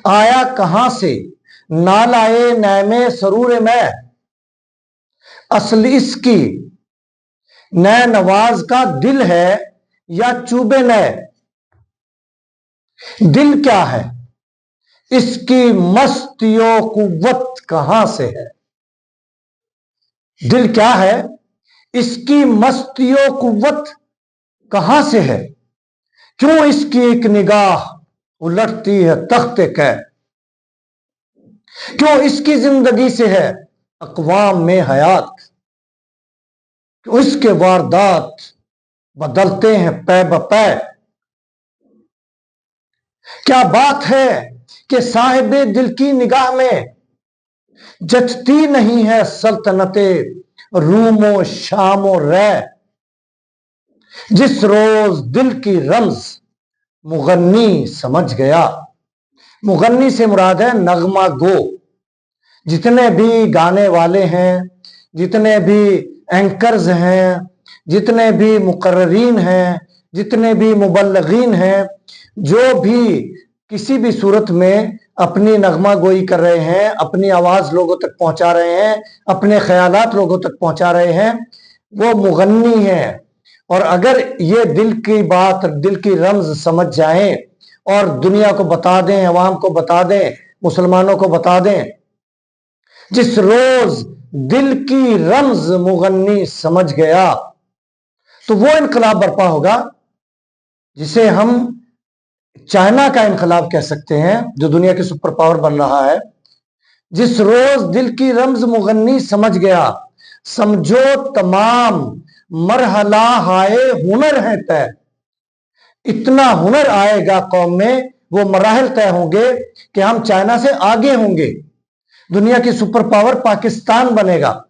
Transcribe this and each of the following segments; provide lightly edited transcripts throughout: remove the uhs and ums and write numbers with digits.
آیا کہاں سے نہ لائے نعمے سرور میں، اصل اس کی نئے نواز کا دل ہے یا چوبے نئے؟ دل کیا ہے اس کی مستی و قوت کہاں سے ہے؟ دل کیا ہے اس کی مستی و قوت کہاں سے ہے؟ کیوں اس کی ایک نگاہ الٹتی ہے تخت قید؟ کیوں اس کی زندگی سے ہے اقوام میں حیات؟ کیوں اس کے واردات بدلتے ہیں پے بپے؟ کیا بات ہے کہ صاحب دل کی نگاہ میں جچتی نہیں ہے سلطنت روم و شام و رے؟ جس روز دل کی رمز مغنی سمجھ گیا، مغنی سے مراد ہے نغمہ گو، جتنے بھی گانے والے ہیں، جتنے بھی اینکرز ہیں، جتنے بھی مقررین ہیں، جتنے بھی مبلغین ہیں، جو بھی کسی بھی صورت میں اپنی نغمہ گوئی کر رہے ہیں، اپنی آواز لوگوں تک پہنچا رہے ہیں، اپنے خیالات لوگوں تک پہنچا رہے ہیں، وہ مغنی ہیں۔ اور اگر یہ دل کی بات، دل کی رمز سمجھ جائیں اور دنیا کو بتا دیں، عوام کو بتا دیں، مسلمانوں کو بتا دیں، جس روز دل کی رمز مغنی سمجھ گیا، تو وہ انقلاب برپا ہوگا جسے ہم چائنا کا انقلاب کہہ سکتے ہیں، جو دنیا کی سپر پاور بن رہا ہے۔ جس روز دل کی رمز مغنی سمجھ گیا، سمجھو تمام مرحلہ ہائے ہنر ہے طے۔ اتنا ہنر آئے گا قوم میں، وہ مراحل طے ہوں گے کہ ہم چائنا سے آگے ہوں گے۔ دنیا کی سپر پاور پاکستان بنے گا،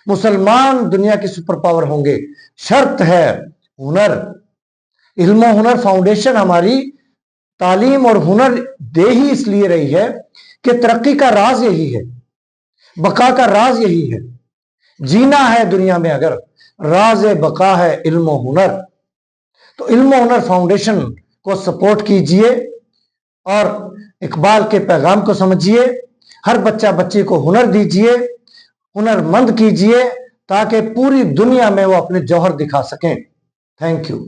مسلمان دنیا کی سپر پاور ہوں گے۔ شرط ہے ہنر۔ علم و ہنر فاؤنڈیشن ہماری تعلیم اور ہنر دے ہی اس لیے رہی ہے کہ ترقی کا راز یہی ہے، بقا کا راز یہی ہے۔ جینا ہے دنیا میں اگر، راز بقا ہے علم و ہنر۔ تو علم و ہنر فاؤنڈیشن کو سپورٹ کیجئے اور اقبال کے پیغام کو سمجھیے۔ ہر بچہ بچی کو ہنر دیجئے، ہنر مند کیجئے، تاکہ پوری دنیا میں وہ اپنے جوہر دکھا سکیں۔ Thank you.